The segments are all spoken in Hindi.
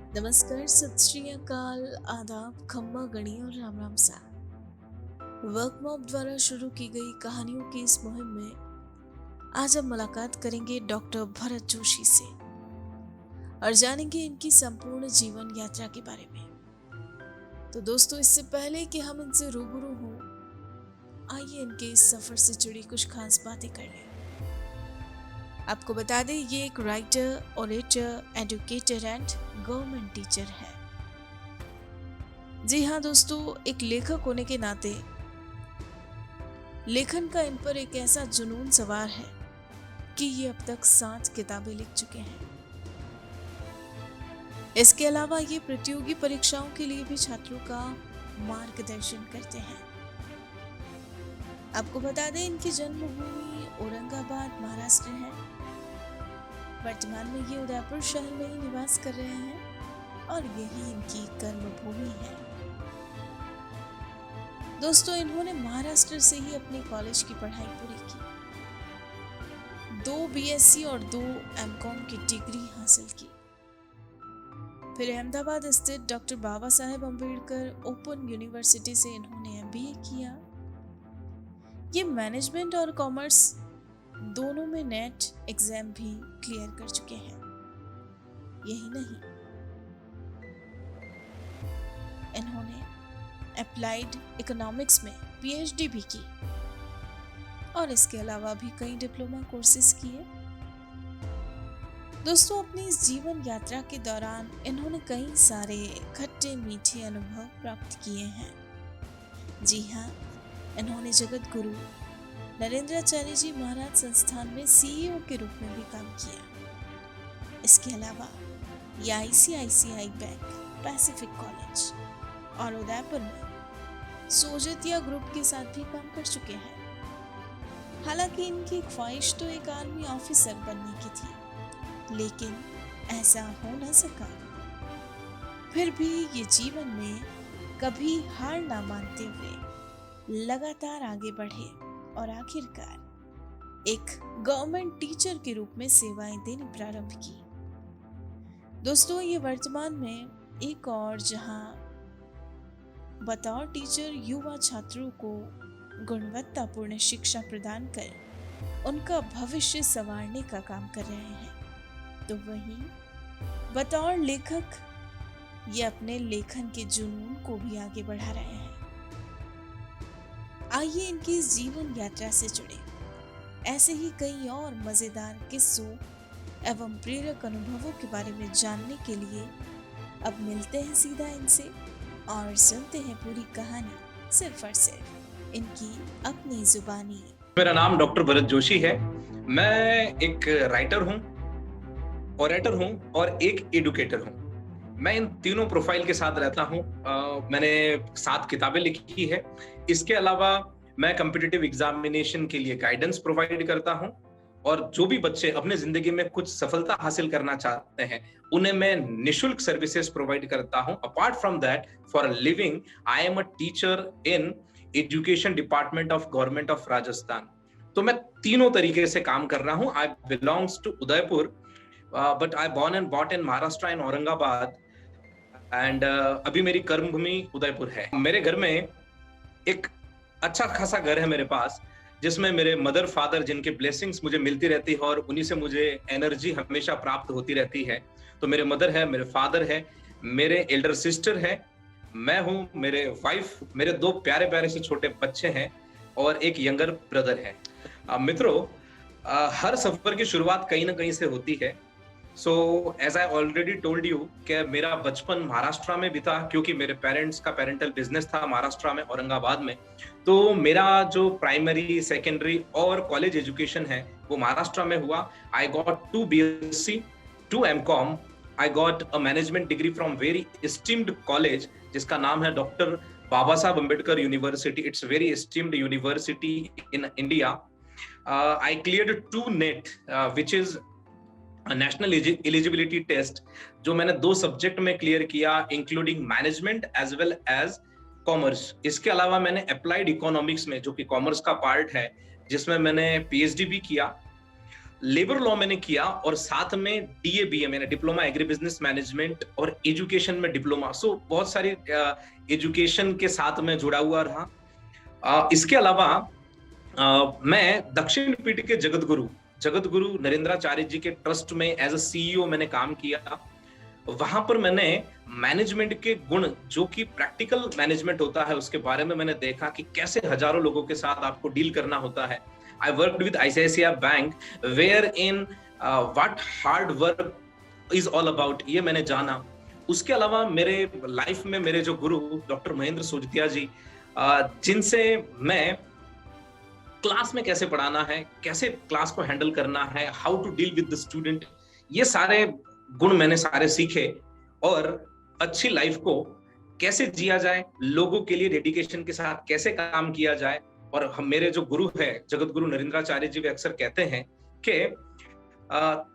नमस्कार, सत श्री अकाल, आदाब, खम्मा गणी और राम राम सा। वर्क मॉप द्वारा शुरू की गई कहानियों की इस मुहिम में आज हम मुलाकात करेंगे डॉक्टर भरत जोशी से और जानेंगे इनकी संपूर्ण जीवन यात्रा के बारे में। तो दोस्तों, इससे पहले कि हम इनसे रूबरू हों, आइए इनके इस सफर से जुड़ी कुछ खास बातें कर लें। आपको बता दें, ये एक writer, orator, educator and government teacher है। जी हाँ दोस्तों, एक लेखक होने के नाते लेखन का इन पर एक ऐसा जुनून सवार है कि ये अब तक 7 किताबें लिख चुके हैं। इसके अलावा ये प्रतियोगी परीक्षाओं के लिए भी छात्रों का मार्गदर्शन करते हैं। आपको बता दें, इनकी जन्मभूमि औरंगाबाद, महाराष्ट्र है। वर्तमान में ये उदयपुर शहर में ही निवास कर रहे हैं और यही इनकी कर्मभूमि है। दोस्तों, इन्होंने महाराष्ट्र से ही अपनी कॉलेज की पढ़ाई पूरी की। 2 बीएससी और 2 एमकॉम की डिग्री हासिल की। फिर अहमदाबाद स्थित doctor Baba Saheb Ambedkar open university से इन्होंने एमबीए किया। ये मैनेजमेंट और कॉमर्स दोनों में नेट एग्जाम भी क्लियर कर चुके हैं। यही नहीं, इन्होंने अप्लाइड इकोनॉमिक्स में पीएचडी भी की और इसके अलावा भी कई डिप्लोमा कोर्सेज किए। दोस्तों, अपनी इस जीवन यात्रा के दौरान इन्होंने कई सारे खट्टे मीठे अनुभव प्राप्त किए हैं। जी हाँ, इन्होंने जगत गुरु नरेंद्राचार्य जी महाराज संस्थान में सीईओ के रूप में भी काम किया। इसके अलावा ये आईसीआईसीआई बैंक, पैसिफिक कॉलेज और उदयपुर में सोजतिया ग्रुप के साथ भी काम कर चुके हैं। हालांकि इनकी एक ख्वाहिश तो एक आर्मी ऑफिसर बनने की थी, लेकिन ऐसा हो न सका। फिर भी ये जीवन में कभी हार ना मानते हुए लगातार आगे बढ़े और आखिरकार एक गवर्नमेंट टीचर के रूप में सेवाएं देनी प्रारंभ की। दोस्तों, ये वर्तमान में एक और जहां बतौर टीचर युवा छात्रों को गुणवत्तापूर्ण शिक्षा प्रदान कर उनका भविष्य संवारने का काम कर रहे हैं, तो वहीं बतौर लेखक ये अपने लेखन के जुनून को भी आगे बढ़ा रहे हैं। आइए इनकी इस जीवन यात्रा से जुड़े ऐसे ही कई और मजेदार किस्सों एवं प्रेरक अनुभवों के बारे में जानने के लिए अब मिलते हैं सीधा इनसे और सुनते हैं पूरी कहानी सिर्फ और सिर्फ इनकी अपनी जुबानी। मेरा नाम डॉक्टर भरत जोशी है। मैं एक राइटर हूँ, ऑरेटर हूँ और एक एडुकेटर हूँ। मैं इन तीनों प्रोफाइल के साथ रहता हूँ। मैंने 7 किताबें लिखी है। इसके अलावा मैं कॉम्पिटिटिव एग्जामिनेशन के लिए गाइडेंस प्रोवाइड करता हूँ और जो भी बच्चे अपने जिंदगी में कुछ सफलता हासिल करना चाहते हैं उन्हें मैं निशुल्क सर्विसेज प्रोवाइड करता हूँ। Apart from that, for living I am a teacher in education department of government of Rajasthan. तो मैं तीनों तरीके से काम कर रहा हूँ। I belongs to Udaipur, but I born and bought in Maharashtra in Aurangabad and अभी मेरी कर्मभूमि उदयपुर है। मेरे घर में एक अच्छा खासा घर है मेरे पास, जिसमें मेरे मदर फादर जिनके ब्लेसिंग्स मुझे मिलती रहती है और उन्हीं से मुझे एनर्जी हमेशा प्राप्त होती रहती है। तो मेरे मदर है, मेरे फादर है, मेरे एल्डर सिस्टर है, मैं हूँ, मेरे वाइफ, मेरे 2 प्यारे प्यारे से छोटे बच्चे हैं और एक यंगर ब्रदर है। मित्रों, हर सफर की शुरुआत कहीं ना कहीं से होती है। So as I already told you कि मेरा बचपन महाराष्ट्र में बीता, क्योंकि मेरे पेरेंट्स का पेरेंटल बिजनेस था महाराष्ट्र में, औरंगाबाद में। तो मेरा जो प्राइमरी, सेकेंडरी और कॉलेज एजुकेशन है वो महाराष्ट्र में हुआ। I got 2 BSc, 2 MCom, I got a management degree from very esteemed college जिसका नाम है doctor Baba Saheb Ambedkar university. It's very esteemed university in India. I cleared 2 NET, which is national eligibility test, जो मैंने 2 सब्जेक्ट में क्लियर किया, including management as well as commerce. इसके अलावा मैंने अप्लाइड इकोनॉमिक्स में, जो कि कॉमर्स का पार्ट है, जिसमें मैंने पीएचडी भी किया। लेबर लॉ मैंने किया और साथ में DA BA मैंने डिप्लोमा एग्री बिजनेस मैनेजमेंट और एजुकेशन में डिप्लोमा। सो बहुत सारी एजुकेशन के साथ में जुड़ा हुआ रहा। इसके अलावा मैं दक्षिण पीठ के जगत गुरु नरेंद्राचार्य जी के ट्रस्ट में एज अ CEO मैंने काम किया। वहां पर मैंने मैनेजमेंट के गुण, जो कि प्रैक्टिकल मैनेजमेंट होता है, उसके बारे में मैंने देखा कि कैसे हजारों लोगों के साथ आपको डील करना होता है। I worked with ICICI bank where in what hard work is all about, ये मैंने जाना। उसके अलावा मेरे लाइफ में मेरे जो गुरु डॉक्टर महेंद्र सोजतिया जी, जिनसे मैं क्लास में कैसे पढ़ाना है, कैसे क्लास को हैंडल करना है, how to deal with the student, ये सारे गुण मैंने सारे सीखे। और अच्छी लाइफ को कैसे जिया जाए, लोगों के लिए डेडिकेशन के साथ कैसे काम किया जाए। और हम, मेरे जो गुरु है जगत गुरु नरेंद्राचार्य जी, वे अक्सर कहते हैं कि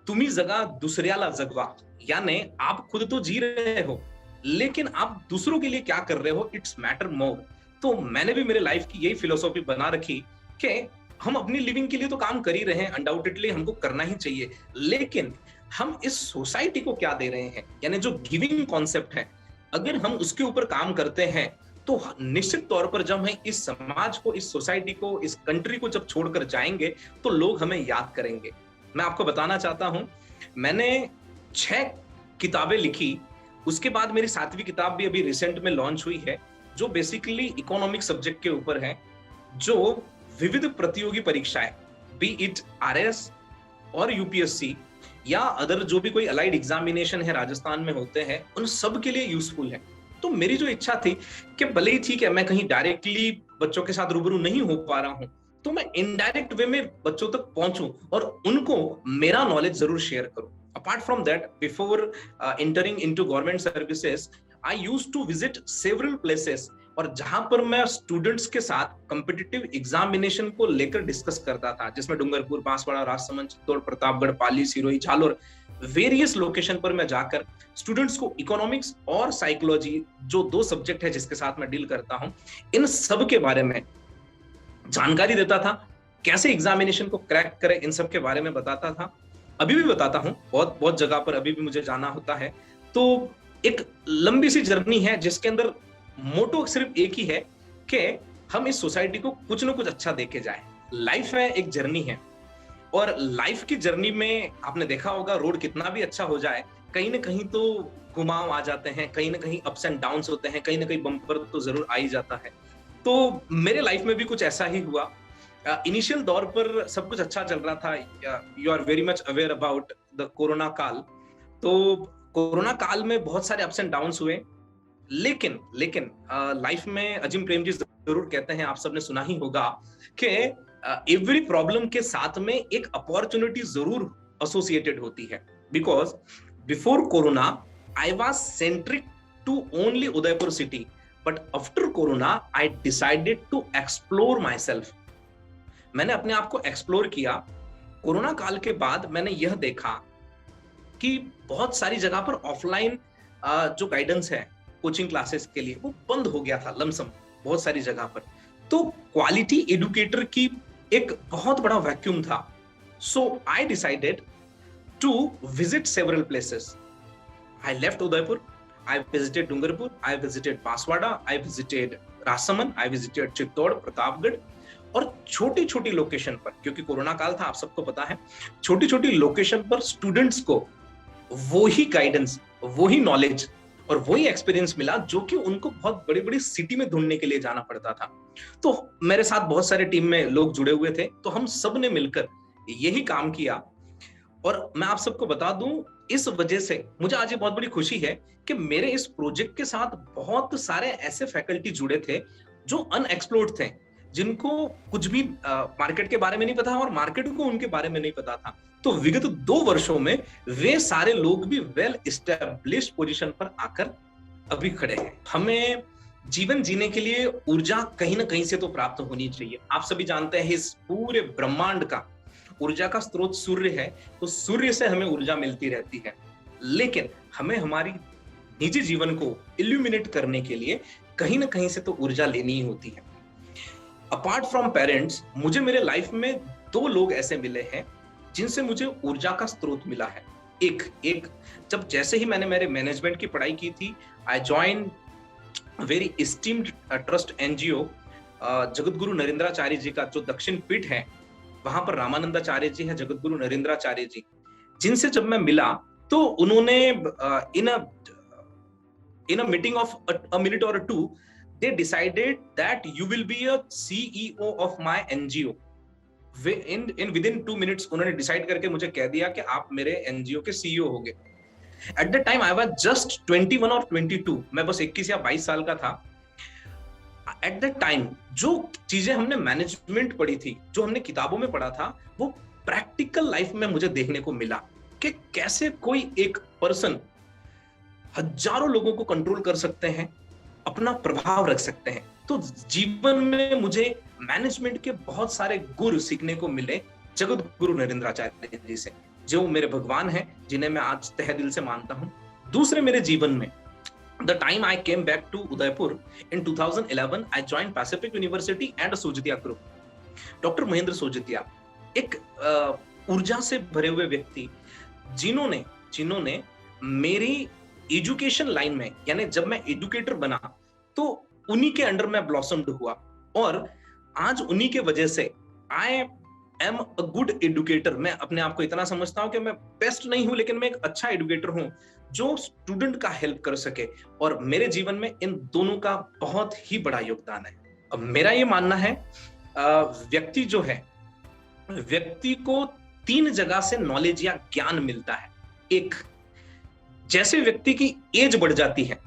तुम्ही जगा दुसऱ्याला जगवा, यानी आप खुद तो जी रहे हो लेकिन आप दूसरों के लिए क्या कर रहे हो, इट्स मैटर मोर। तो मैंने भी मेरे लाइफ की यही फिलोसॉफी बना रखी कि हम अपनी लिविंग के लिए तो काम कर ही रहे हैं, अनडाउटेडली हमको करना ही चाहिए, लेकिन हम इस सोसाइटी को क्या दे रहे हैं, यानी जो गिविंग कॉन्सेप्ट है, अगर हम उसके ऊपर काम करते हैं तो निश्चित तौर पर जब हम इस समाज को, इस सोसाइटी को, इस कंट्री को जब छोड़कर जाएंगे तो लोग हमें याद करेंगे। मैं आपको बताना चाहता हूं, मैंने 6 किताबें लिखी, उसके बाद मेरी 7वीं किताब भी अभी रिसेंट में लॉन्च हुई है, जो बेसिकली इकोनॉमिक सब्जेक्ट के ऊपर है, जो विविध प्रतियोगी परीक्षाएं, बी इट RS और UPSC या अदर जो भी कोई अलाइड एग्जामिनेशन है राजस्थान में होते हैं, उन सब के लिए यूजफुल है। तो मेरी जो इच्छा थी कि भले ही ठीक है मैं कहीं डायरेक्टली बच्चों के साथ रूबरू नहीं हो पा रहा हूं, तो मैं इनडायरेक्ट वे में बच्चों तक पहुंचूं और उनको मेरा नॉलेज जरूर शेयर करूं। Apart from that, before entering into government services, I used to visit several places, और जहां पर मैं स्टूडेंट्स के साथ कॉम्पिटिटिव एग्जामिनेशन को लेकर डिस्कस करता था, जिसमें डूंगरपुर, बांसवाड़ा, राजसमंद, चित्तौड़, प्रतापगढ़, पाली, सिरोही, झालोर, वेरियस लोकेशन पर मैं जाकर स्टूडेंट्स को इकोनॉमिक्स और साइकोलॉजी, जो 2 सब्जेक्ट है जिसके साथ मैं डील करता हूं, इन सब के बारे में जानकारी देता था। कैसे एग्जामिनेशन को क्रैक करें, इन सब के बारे में बताता था। अभी भी बताता हूं, बहुत बहुत जगह पर अभी भी मुझे जाना होता है। तो एक लंबी सी जर्नी है जिसके अंदर मोटो सिर्फ एक ही है कि हम इस सोसाइटी को कुछ ना कुछ अच्छा देके जाए। लाइफ है, एक जर्नी है, और लाइफ की जर्नी में आपने देखा होगा, रोड कितना भी अच्छा हो जाए, कहीं ना कहीं तो घुमाव आ जाते हैं, कहीं ना कहीं अप्स एंड डाउन्स होते हैं, कहीं ना कहीं बम्पर तो जरूर आ ही जाता है। तो मेरे लाइफ में भी कुछ ऐसा ही हुआ। इनिशियल दौर पर सब कुछ अच्छा चल रहा था। You are very much aware about the corona काल। तो कोरोना काल में बहुत सारे अप्स एंड डाउन्स हुए, लेकिन लाइफ में अजिम प्रेम जी जरूर कहते हैं, आप सबने सुना ही होगा कि एवरी प्रॉब्लम के साथ में एक अपॉर्चुनिटी जरूर एसोसिएटेड होती है। Because before corona I was centric to only Udaipur city, but after corona I decided to explore my self. मैंने अपने आप को एक्सप्लोर किया। कोरोना काल के बाद मैंने यह देखा कि बहुत सारी जगह पर ऑफलाइन जो गाइडेंस है कोचिंग क्लासेस के लिए, वो बंद हो गया था लमसम बहुत सारी जगह पर। तो क्वालिटी एडुकेटर की एक बहुत बड़ा वैक्यूम था। So I decided to visit several places. I left Udaipur, I visited Dungarpur, I visited Banswara, I visited Rasamand, I visited Chittor, Pratapgarh, और छोटी छोटी लोकेशन पर, क्योंकि कोरोना काल था आप सबको पता है, छोटी छोटी लोकेशन पर स्टूडेंट्स को वो ही गाइडेंस, वो ही नॉलेज और वही एक्सपीरियंस मिला जो कि उनको बहुत बड़ी बड़ी सिटी में ढूंढने के लिए जाना पड़ता था। तो मेरे साथ बहुत सारे टीम में लोग जुड़े हुए थे, तो हम सब ने मिलकर यही काम किया। और मैं आप सबको बता दूं, इस वजह से मुझे आज ये बहुत बड़ी खुशी है कि मेरे इस प्रोजेक्ट के साथ बहुत सारे ऐसे फैकल्टी जुड़े थे जो अनएक्सप्लोर्ड थे, जिनको कुछ भी मार्केट के बारे में नहीं पता और मार्केट को उनके बारे में नहीं पता था। तो विगत 2 वर्षों में वे सारे लोग भी वेल एस्टेब्लिश्ड पोजीशन पर आकर अभी खड़े हैं। हमें जीवन जीने के लिए ऊर्जा कहीं ना कहीं से तो प्राप्त होनी चाहिए। आप सभी जानते हैं इस पूरे ब्रह्मांड का ऊर्जा का स्रोत सूर्य है, तो सूर्य से हमें ऊर्जा मिलती रहती है, लेकिन हमें हमारी निजी जीवन को इल्यूमिनेट करने के लिए कहीं ना कहीं से तो ऊर्जा लेनी ही होती है। अपार्ट फ्रॉम पेरेंट्स, मुझे मेरे लाइफ में 2 लोग ऐसे मिले हैं जिनसे मुझे ऊर्जा का स्रोत मिला है। एक एक जब जैसे ही मैंने मेरे मैनेजमेंट की पढ़ाई की थी, I join very esteemed trust NGO, Jagat Guru Narendracharya जी का जो दक्षिण पीठ है, वहां पर रामानंदाचार्य जी हैं, जगत गुरु नरेंद्राचार्य जी, जिनसे जब मैं मिला तो उन्होंने in a meeting of a minute और two, they decided that you will be a CEO of my NGO. In with in 2 minutes उन्होंने डिसाइड करके मुझे कह दिया कि आप मेरे एनजीओ के सीईओ होंगे। At the time I was just 21 और 22, मैं बस 21 या 22 साल का था। एट द टाइम जो चीजें हमने मैनेजमेंट पढ़ी थी, जो हमने किताबों में पढ़ा था, वो प्रैक्टिकल लाइफ में मुझे देखने को मिला कि कैसे कोई एक पर्सन हजारों लोगों को कंट्रोल कर सकते हैं, अपना प्रभाव रख सकते हैं। तो जीवन में मुझे मैनेजमेंट के बहुत सारे गुर सीखने को मिले जगत गुरु नरेंद्राचार्य जी से, जो मेरे भगवान हैं, जिन्हें मैं आज तहे दिल से मानता हूं। दूसरे मेरे जीवन में, the time I came back to Udaipur in 2011, I joined Pacific University and Sojitia Group. Doctor Mahendra Sojatia एक ऊर्जा से भरे हुए व्यक्ति, जिन्होंने मेरी एजुकेशन लाइन में, यानी जब मैं एजुकेटर बना तो उन्हीं के अंडर में ब्लॉसम्ड हुआ, और आज उन्हीं के वजह से आई एम अ गुड एडुकेटर। मैं अपने आप को इतना समझता हूं कि मैं बेस्ट नहीं हूं, लेकिन मैं एक अच्छा एडुकेटर हूं जो स्टूडेंट का हेल्प कर सके, और मेरे जीवन में इन दोनों का बहुत ही बड़ा योगदान है। अब मेरा ये मानना है, व्यक्ति जो है, व्यक्ति को 3 जगह से नॉलेज या ज्ञान मिलता है। एक, जैसे व्यक्ति की एज बढ़ जाती है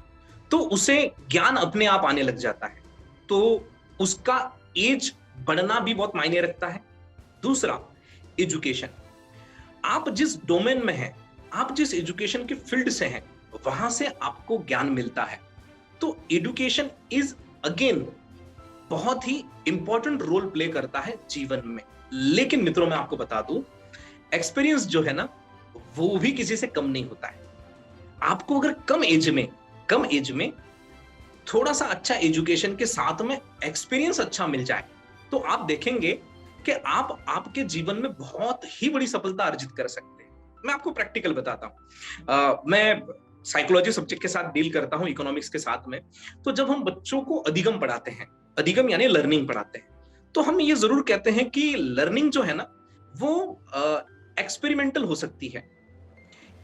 तो उसे ज्ञान अपने आप आने लग जाता है, तो उसका एज बढ़ना भी बहुत मायने रखता है। दूसरा, एजुकेशन। आप जिस डोमेन में हैं, आप जिस एजुकेशन के फील्ड से हैं, वहां से आपको ज्ञान मिलता है। तो एजुकेशन इज अगेन बहुत ही इंपॉर्टेंट रोल प्ले करता है जीवन में। लेकिन मित्रों, मैं आपको बता दूं, एक्सपीरियंस जो है ना, वो भी किसी से कम नहीं होता है। आपको अगर कम एज में थोड़ा सा अच्छा एजुकेशन के साथ में एक्सपीरियंस अच्छा मिल जाए, तो आप देखेंगे कि आप आपके जीवन में बहुत ही बड़ी सफलता अर्जित कर सकते हैं। मैं आपको प्रैक्टिकल बताता हूं। मैं साइकोलॉजी सब्जेक्ट के साथ डील करता हूं, इकोनॉमिक्स के साथ में। तो जब हम बच्चों को अधिगम पढ़ाते हैं, अधिगम यानी लर्निंग पढ़ाते हैं, तो हम ये जरूर कहते हैं कि लर्निंग जो है ना, वो एक्सपेरिमेंटल हो सकती है,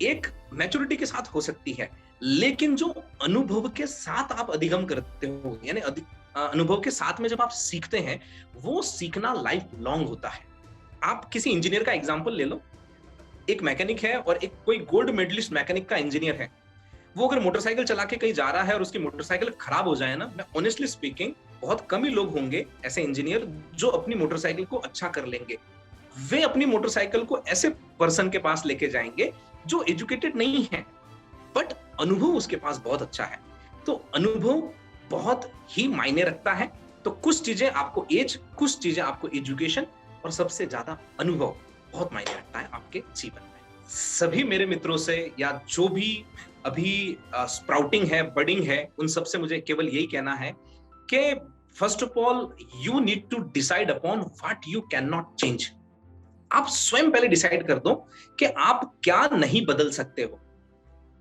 एक मैच्योरिटी के साथ हो सकती है, लेकिन जो अनुभव के साथ आप अधिगम करते हो, यानी अनुभव के साथ में जब आप सीखते हैं, वो सीखना लाइफ लॉन्ग होता है। आप किसी इंजीनियर का एग्जांपल ले लो। एक मैकेनिक है और एक कोई गोल्ड मेडलिस्ट मैकेनिक का इंजीनियर है। वो अगर मोटरसाइकिल चला के कहीं जा रहा है और उसकी मोटरसाइकिल खराब हो जाए ना, मैं ऑनेस्टली स्पीकिंग, बहुत कम ही लोग होंगे ऐसे इंजीनियर जो अपनी मोटरसाइकिल को अच्छा कर लेंगे। वे अपनी मोटरसाइकिल को ऐसे पर्सन के पास लेके जाएंगे जो एजुकेटेड नहीं है, बट अनुभव उसके पास बहुत अच्छा है। तो अनुभव बहुत ही मायने रखता है। तो कुछ चीजें आपको एज, कुछ चीजें आपको एजुकेशन, और सबसे ज्यादा अनुभव बहुत मायने रखता है आपके जीवन में। सभी मेरे मित्रों से, या जो भी अभी स्प्राउटिंग है, बडिंग है, उन सब से मुझे केवल यही कहना है कि first of all, you need to decide upon what you can not change. आप स्वयं पहले डिसाइड कर दो कि आप क्या नहीं बदल सकते हो।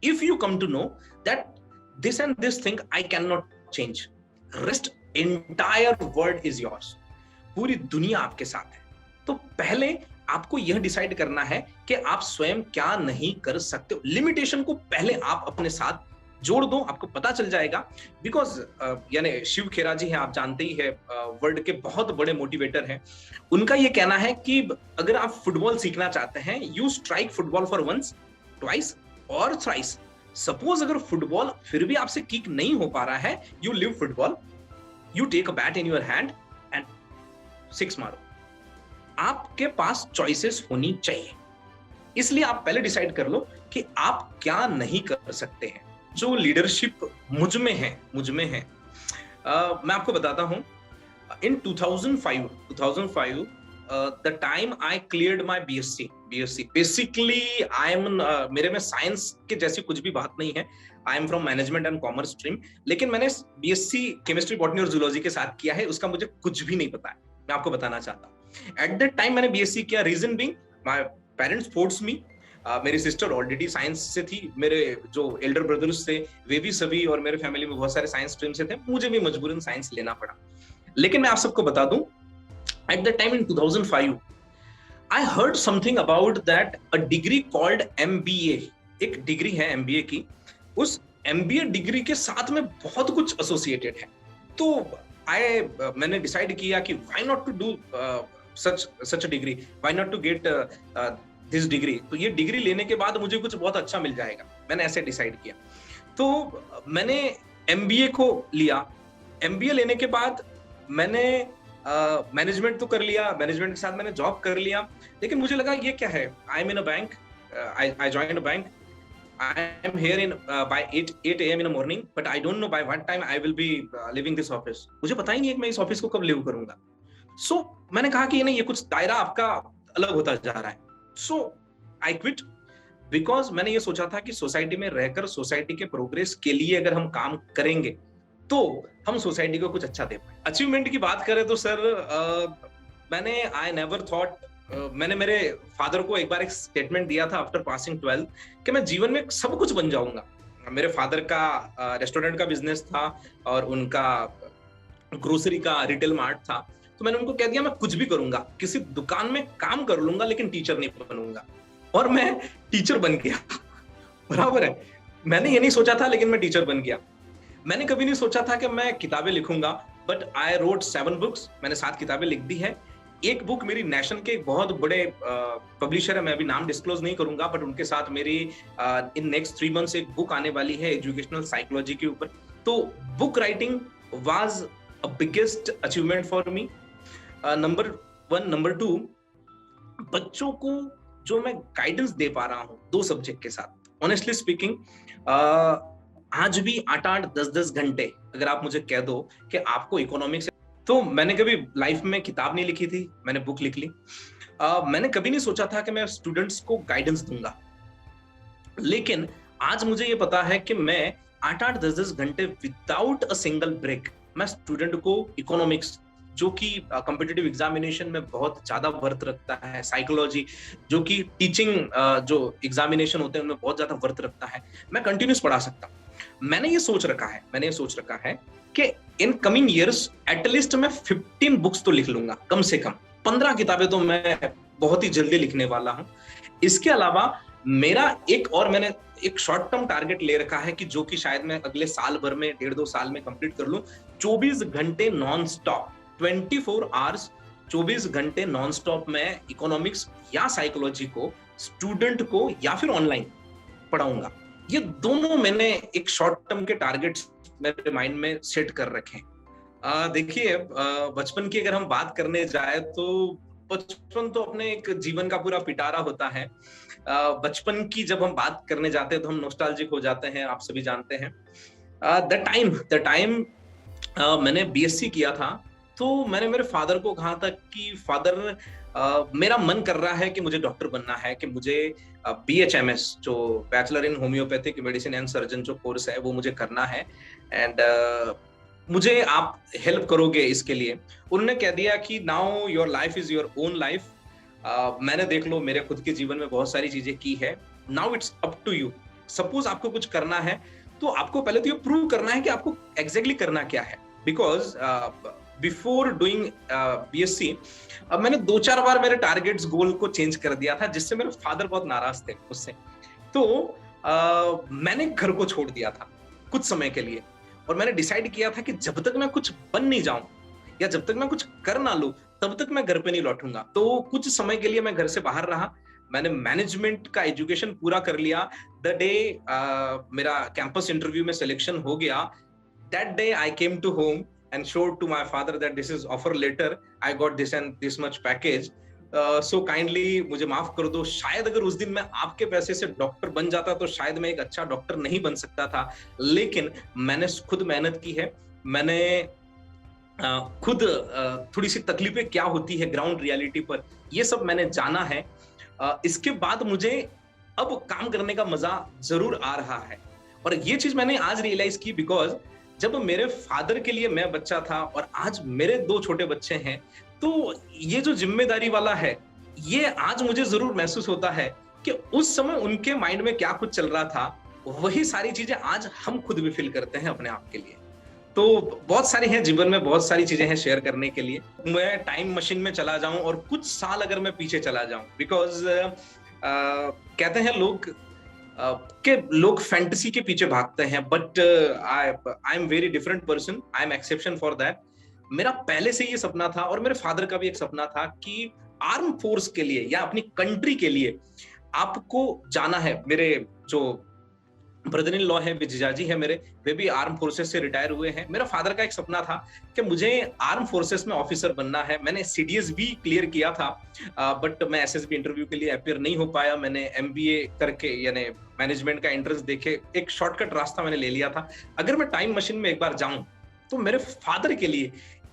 If you come to know that this and this thing I cannot change, rest entire world is yours, पूरी दुनिया आपके साथ है। तो पहले आपको यह डिसाइड करना है कि आप स्वयं क्या नहीं कर सकते हो। लिमिटेशन को पहले आप अपने साथ जोड़ दो, आपको पता चल जाएगा। बिकॉज यानी शिव खेरा जी हैं, आप जानते ही है, वर्ल्ड के बहुत बड़े मोटिवेटर हैं। उनका यह कहना है कि अगर आप फुटबॉल सीखना चाहते हैं, you strike football for once, twice और थ्राइस। सपोज अगर फुटबॉल फिर भी आपसे किक नहीं हो पा रहा है, you leave football, you take a bat in your hand and 6 मारो। आपके पास चॉइसेस होनी चाहिए। इसलिए आप पहले डिसाइड कर लो कि आप क्या नहीं कर सकते हैं। जो लीडरशिप मुझ में है, मैं आपको बताता हूं। इन 2005 the time I cleared my BSc, basically I am मेरे में साइंस के जैसी कुछ भी बात नहीं है। I am from management and commerce stream, लेकिन मैंने BSc केमिस्ट्री, बॉटनी और जूलॉजी के साथ किया है। उसका मुझे कुछ भी नहीं पता है, मैं आपको बताना चाहता हूँ। एट दैट टाइम मैंने BSc किया, reason being parents force me. मेरी सिस्टर ऑलरेडी साइंस से थी, मेरे जो एल्डर ब्रदर्स थे वे भी सभी, और मेरे फैमिली में बहुत सारे साइंस स्ट्रीम से थे, मुझे भी मजबूरन साइंस लेना पड़ा। लेकिन मैं आप सबको बता दूं, at the time in 2005 I heard something about that a degree called MBA. एक डिग्री है एमबीए की, उस एमबीए डिग्री के साथ में बहुत कुछ एसोसिएटेड है। तो मैंने डिसाइड किया कि why not to do such a degree, why not to get this degree. तो ये डिग्री लेने के बाद मुझे कुछ बहुत अच्छा मिल जाएगा, मैंने ऐसे डिसाइड किया। तो मैंने एमबीए को लिया। एमबीए लेने के बाद मैंने मैनेजमेंट तो कर लिया, मैनेजमेंट के साथ मैंने जॉब कर लिया, लेकिन मुझे लगा ये क्या है। I am in a bank, I joined a bank, I am here in by 8 a.m. in the morning, but I don't know by what time I will be leaving this office. मुझे पता ही नहीं है कि मैं इस ऑफिस को कब लीव करूंगा। So मैंने कहा कि नहीं, ये कुछ दायरा आपका अलग होता जा रहा है। So I quit because मैंने ये सोचा था कि सोसाइटी में रहकर सोसाइटी के प्रोग्रेस के लिए अगर हम काम करेंगे तो हम सोसाइटी को कुछ अच्छा दे पाए। अचीवमेंट की बात करें तो सर मैंने आई नेवर थॉट, मैंने मेरे फादर को एक बार एक स्टेटमेंट दिया था आफ्टर पासिंग 12 कि मैं जीवन में सब कुछ बन जाऊंगा। मेरे फादर का रेस्टोरेंट का बिजनेस था और उनका ग्रोसरी का रिटेल मार्ट था। तो मैंने उनको कह दिया मैं कुछ भी करूंगा, किसी दुकान में काम कर लूंगा लेकिन टीचर नहीं बनूंगा। और मैं टीचर बन गया। बराबर है, मैंने ये नहीं सोचा था लेकिन मैं टीचर बन गया। मैंने कभी नहीं सोचा था कि मैं किताबें लिखूंगा, बट आई रोट 7 बुक्स। मैंने 7 किताबें लिख दी है। एक बुक मेरी नेशन के एक बहुत बड़े पब्लिशर है, मैं अभी नाम डिस्क्लोज नहीं करूंगा, बट उनके साथ मेरी इन नेक्स्ट 3 मंथ्स एक बुक आने वाली है एजुकेशनल साइकोलॉजी के ऊपर। तो book writing was a biggest achievement for me, number 1। Number 2, बच्चों को जो मैं गाइडेंस दे पा रहा हूँ 2 सब्जेक्ट के साथ, ऑनेस्टली स्पीकिंग आज भी 8-8 10-10 घंटे अगर आप मुझे कह दो कि आपको इकोनॉमिक्स, तो मैंने कभी लाइफ में किताब नहीं लिखी थी, मैंने बुक लिख ली। मैंने कभी नहीं सोचा था कि मैं स्टूडेंट्स को गाइडेंस दूंगा, लेकिन आज मुझे ये पता है कि मैं 8-8 10-10 घंटे विदाउट अ सिंगल ब्रेक मैं स्टूडेंट को इकोनॉमिक्स, जो कि कॉम्पिटिटिव एग्जामिनेशन में बहुत ज्यादा वर्थ रखता है, साइकोलॉजी जो कि टीचिंग जो एग्जामिनेशन होते हैं उनमें बहुत ज्यादा वर्थ रखता है, मैं कंटिन्यूस पढ़ा सकता हूँ। मैंने ये सोच रखा है कि इन कमिंग इयर्स एटलीस्ट मैं 15 बुक्स तो लिख लूंगा, कम से कम 15 किताबें तो मैं बहुत ही जल्दी लिखने वाला हूं। इसके अलावा मेरा मैंने एक शॉर्ट टर्म टारगेट ले रखा है कि जो कि शायद मैं अगले साल भर में 1.5-2 साल में कंप्लीट कर लूं। 24 घंटे नॉन स्टॉप, 24 आवर्स 24 घंटे नॉन स्टॉप में इकोनॉमिक्स या साइकोलॉजी को स्टूडेंट को या फिर ऑनलाइन पढ़ाऊंगा। ये दोनों मैंने एक शॉर्ट टर्म के टारगेट्स मेरे माइंड में सेट कर रखे हैं। देखिए, बचपन की अगर हम बात करने जाए तो बचपन तो अपने एक जीवन का पूरा पिटारा होता है। बचपन की जब हम बात करने जाते हैं तो हम नॉस्टैल्जिक हो जाते हैं, आप सभी जानते हैं। द टाइम मैंने बीएससी किया था तो मैंने मेरे फादर को कहा था कि फादर मेरा मन कर रहा है कि मुझे डॉक्टर बनना है, कि मुझे BHMS जो bachelor in homeopathic medicine and surgeon जो कोर्स है वो मुझे करना है, एंड मुझे आप हेल्प करोगे इसके लिए। उन्होंने कह दिया कि now your life is your own life. मैंने देख लो मेरे खुद के जीवन में बहुत सारी चीजें की है, now it's up to you. Suppose आपको कुछ करना है तो आपको पहले तो ये प्रूव करना है कि आपको एग्जैक्टली करना क्या है, बिकॉज बिफोर डूइंग BSc मैंने 2-4 बार मेरे टारगेट्स गोल को चेंज कर दिया था, जिससे मेरे फादर बहुत नाराज थे मुझसे। तो मैंने घर को छोड़ दिया था कुछ समय के लिए, और मैंने डिसाइड किया था कि जब तक मैं कुछ बन नहीं जाऊं या जब तक मैं कुछ कर ना लूं तब तक मैं घर पे नहीं लौटूंगा। तो कुछ समय के लिए मैं घर से बाहर रहा। मैंने मैनेजमेंट का एजुकेशन पूरा कर लिया। द डे मेरा कैंपस इंटरव्यू में सिलेक्शन हो गया, that day I came to home and showed to my father that this is offer letter, I got this and this much package, so kindly मुझे माफ कर दो। शायद अगर उस दिन मैं आपके पैसे से डॉक्टर बन जाता तो शायद मैं एक अच्छा डॉक्टर नहीं बन सकता था, लेकिन मैंने खुद मेहनत की है। मैंने खुद थोड़ी सी तकलीफें क्या होती है ग्राउंड रियलिटी पर, ये सब मैंने जाना है। इसके बाद मुझे अब काम करने का मजा जरूर आ रहा है, और ये चीज मैंने आज रियलाइज की बिकॉज जब मेरे फादर के लिए मैं बच्चा था और आज मेरे 2 छोटे बच्चे हैं, तो ये जो जिम्मेदारी वाला है ये आज मुझे जरूर महसूस होता है कि उस समय उनके माइंड में क्या कुछ चल रहा था, वही सारी चीजें आज हम खुद भी फील करते हैं अपने आप के लिए। तो बहुत सारी हैं जीवन में, बहुत सारी चीजें हैं शेयर करने के लिए। मैं टाइम मशीन में चला जाऊं और कुछ साल अगर मैं पीछे चला जाऊं, बिकॉज कहते हैं लोग कि लोग फैंटेसी के पीछे भागते हैं, but I am very different person, I am exception for that. मेरा पहले से ये सपना था और मेरे फादर का भी एक सपना था कि आर्म फोर्स के लिए या अपनी कंट्री के लिए आपको जाना है। मेरे जो ब्रदर इन लॉ है, जिजाजी है मेरे, वे भी आर्म फोर्सेस से रिटायर हुए हैं। मेरा फादर का एक सपना था कि मुझे आर्म फोर्सेस में ऑफिसर बनना है। मैंने सीडीएस भी क्लियर किया था, बट मैं एसएसबी इंटरव्यू के लिए अपियर नहीं हो पाया। मैंने एमबीए करके यानी मैनेजमेंट का एंट्रेंस देके एक शॉर्टकट रास्ता मैंने ले लिया था। अगर मैं टाइम मशीन में एक बार जाऊं तो मेरे फादर के लिए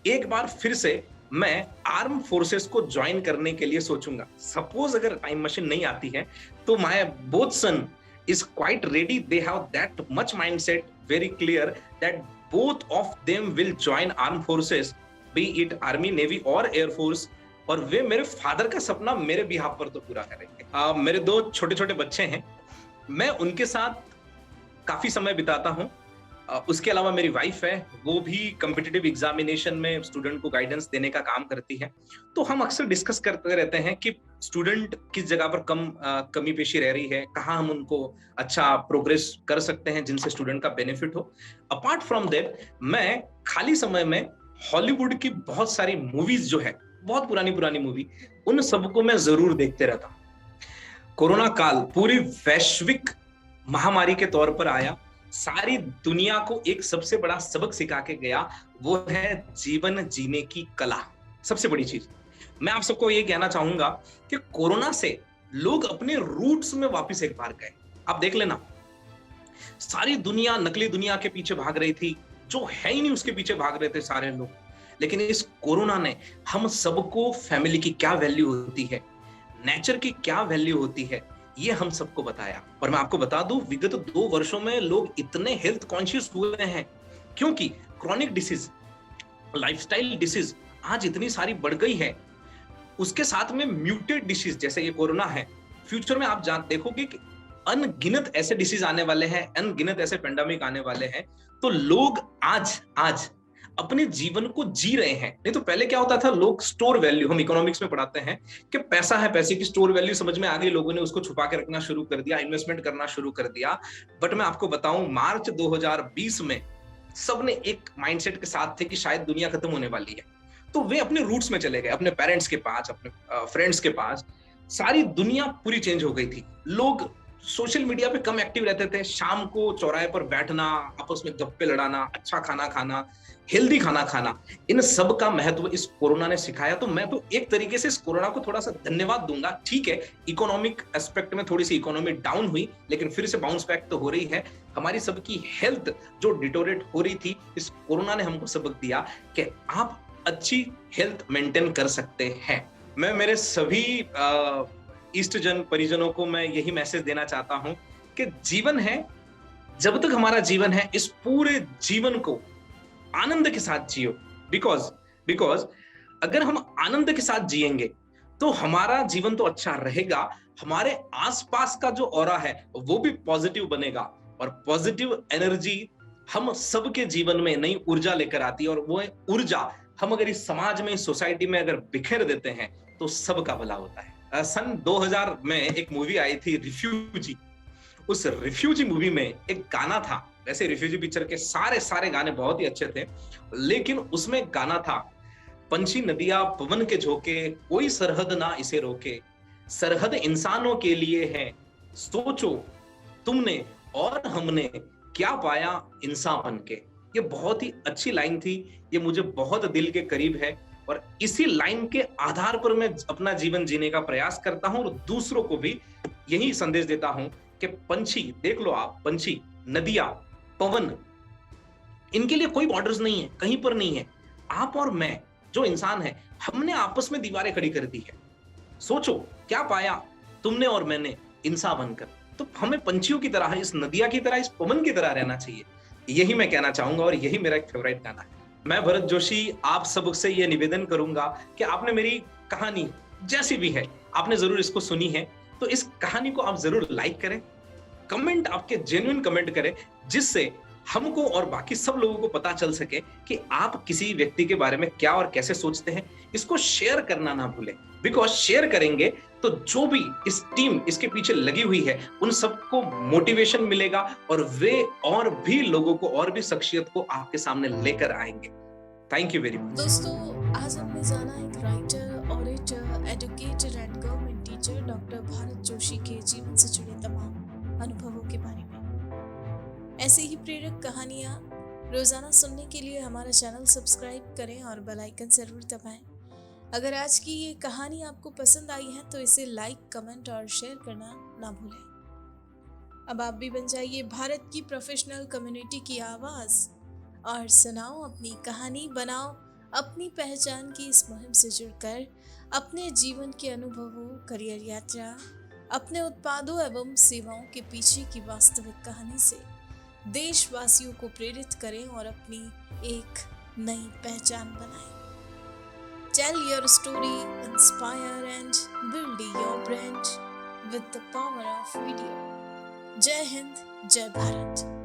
एक बार फिर से मैं आर्म फोर्सेस को ज्वाइन करने के लिए सोचूंगा। सपोज अगर टाइम मशीन नहीं आती है तो my both son is quite ready, they have that much mindset, very clear that both of them will join armed forces, be it army, navy or air force, और वे मेरे फादर का सपना मेरे बिहाफ पर तो पूरा करेंगे। मेरे 2 छोटे छोटे बच्चे हैं, मैं उनके साथ काफी समय बिताता हूँ। उसके अलावा मेरी वाइफ है, वो भी कॉम्पिटिटिव एग्जामिनेशन में स्टूडेंट को गाइडेंस देने का काम करती है। तो हम अक्सर डिस्कस करते रहते हैं कि स्टूडेंट किस जगह पर कमी पेशी रह रही है, कहाँ हम उनको अच्छा प्रोग्रेस कर सकते हैं जिनसे स्टूडेंट का बेनिफिट हो। अपार्ट फ्रॉम दैट, मैं खाली समय में हॉलीवुड की बहुत सारी मूवीज जो है, बहुत पुरानी पुरानी मूवी, उन सबको मैं जरूर देखते रहता हूँ। कोरोना काल पूरी वैश्विक महामारी के तौर पर आया, सारी दुनिया को एक सबसे बड़ा सबक सिखा के गया, वो है जीवन जीने की कला। सबसे बड़ी चीज मैं आप सबको ये कहना चाहूंगा कि कोरोना से लोग अपने रूट्स में वापस एक बार गए। आप देख लेना, सारी दुनिया नकली दुनिया के पीछे भाग रही थी, जो है ही नहीं उसके पीछे भाग रहे थे सारे लोग। लेकिन इस कोरोना ने हम सबको फैमिली की क्या वैल्यू होती है, नेचर की क्या वैल्यू होती है, ये हम सबको बताया। और मैं आपको बता दूं, विगत 2 वर्षों में लोग इतने हेल्थ कॉन्शियस हुए हैं, क्योंकि क्रॉनिक डिसीज, लाइफस्टाइल डिसीज आज इतनी सारी बढ़ गई है। उसके साथ में म्यूटेड डिसीज जैसे ये कोरोना है, फ्यूचर में आप देखोगे कि अनगिनत ऐसे डिसीज आने वाले हैं, अनगिनत ऐसे पेंडेमिक आने वाले हैं। तो लोग आज अपने जीवन को जी रहे हैं। नहीं तो पहले क्या होता था, लोग स्टोर वैल्यू, हम इकोनॉमिक्स में पढ़ाते हैं कि पैसा है, पैसे की स्टोर वैल्यू समझ में आ गई, लोगों ने उसको छुपा के रखना शुरू कर दिया, इन्वेस्टमेंट करना शुरू कर दिया। बट मैं आपको बताऊं, मार्च 2020 में सबने एक माइंडसेट के साथ थे कि शायद दुनिया खत्म होने वाली है, तो वे अपने रूट्स में चले गए, अपने पेरेंट्स के पास, अपने फ्रेंड्स के पास। सारी दुनिया पूरी चेंज हो गई थी। लोग सोशल मीडिया पे कम एक्टिव रहते थे, शाम को चौराहे पर बैठना, आपस में गप्पे लड़ाना, अच्छा खाना खाना, हेल्दी खाना खाना, इन सब का महत्व इस कोरोना ने सिखाया। तो मैं तो एक तरीके से इस कोरोना को थोड़ा सा धन्यवाद दूंगा। ठीक है, इकोनॉमिक एस्पेक्ट में थोड़ी सी इकोनॉमी डाउन हुई, लेकिन फिर से बाउंस बैक तो हो रही है। हमारी सबकी हेल्थ जो डिटोरेट हो रही थी, इस कोरोना ने हमको सबक दिया कि आप अच्छी हेल्थ मेंटेन कर सकते हैं। मैं मेरे सभी इष्ट जन परिजनों को मैं यही मैसेज देना चाहता हूं कि जीवन है, जब तक हमारा जीवन है, इस पूरे जीवन को आनंद के साथ जियो। बिकॉज अगर हम आनंद के साथ जिएंगे तो हमारा जीवन तो अच्छा रहेगा, हमारे आसपास का जो ऑरा है वो भी पॉजिटिव बनेगा, और पॉजिटिव एनर्जी हम सबके जीवन में नई ऊर्जा लेकर आती है। और वो ऊर्जा हम अगर इस समाज में, इस सोसाइटी में अगर बिखेर देते हैं तो सबका भला होता है। सन 2000 में एक मूवी आई थी रिफ्यूजी। उस रिफ्यूजी मूवी में एक गाना था, वैसे रिफ्यूजी पिक्चर के सारे गाने बहुत ही अच्छे थे, लेकिन उसमें गाना था, पंछी नदियां पवन के झोंके, कोई सरहद ना इसे रोके, सरहद इंसानों के लिए है, सोचो तुमने और हमने क्या पाया इंसान बन के। ये बहुत ही अच्छी लाइन थी, ये मुझे बहुत दिल के करीब है, और इसी लाइन के आधार पर मैं अपना जीवन जीने का प्रयास करता हूं और दूसरों को भी यही संदेश देता हूं कि पंछी देख लो आप, पंछी, नदियां, पवन, इनके लिए कोई बॉर्डर्स नहीं है, कहीं पर नहीं है। आप और मैं जो इंसान है, हमने आपस में दीवारें खड़ी कर दी है। सोचो क्या पाया तुमने और मैंने इंसान बनकर। तो हमें पंछियों की तरह, इस नदिया की तरह, इस पवन की तरह रहना चाहिए। यही मैं कहना चाहूंगा और यही मेरा एक फेवरेट गाना है। मैं भरत जोशी आप सबसे ये निवेदन करूंगा कि आपने मेरी कहानी जैसी भी है आपने जरूर इसको सुनी है, तो इस कहानी को आप जरूर लाइक करें, कमेंट आपके जेन्युइन कमेंट करें, जिससे हमको और बाकी सब लोगों को पता चल सके कि आप किसी व्यक्ति के बारे में क्या और कैसे सोचते हैं। इसको शेयर करना ना भूलें, बिकॉज शेयर करेंगे तो जो भी इस टीम इसके पीछे लगी हुई है उन सबको मोटिवेशन मिलेगा और वे और भी लोगों को और भी शख्सियत को आपके सामने लेकर आएंगे। Thank you very much. दोस्तों, आज हमने जाना एक writer, auditor, educator and government teacher doctor Bharat Joshi के जीवन से जुड़े तमाम अनुभवों के बारे में। ऐसी ही प्रेरक कहानियाँ रोजाना सुनने के लिए हमारा चैनल सब्सक्राइब करें और बेल आइकन जरूर दबाएं। अगर आज की ये कहानी आपको पसंद आई है तो इसे लाइक, कमेंट और शेयर करना ना भूलें। अब आप भी बन जाइए भारत की प्रोफेशनल कम्युनिटी की आवाज़ और सुनाओ अपनी कहानी, बनाओ अपनी पहचान की इस मुहिम से जुड़कर अपने जीवन के अनुभवों, करियर यात्रा, अपने उत्पादों एवं सेवाओं के पीछे की वास्तविक कहानी से देशवासियों को प्रेरित करें और अपनी एक नई पहचान बनाएं। Tell your story, inspire and build your brand with the power of video. जय हिंद, जय भारत।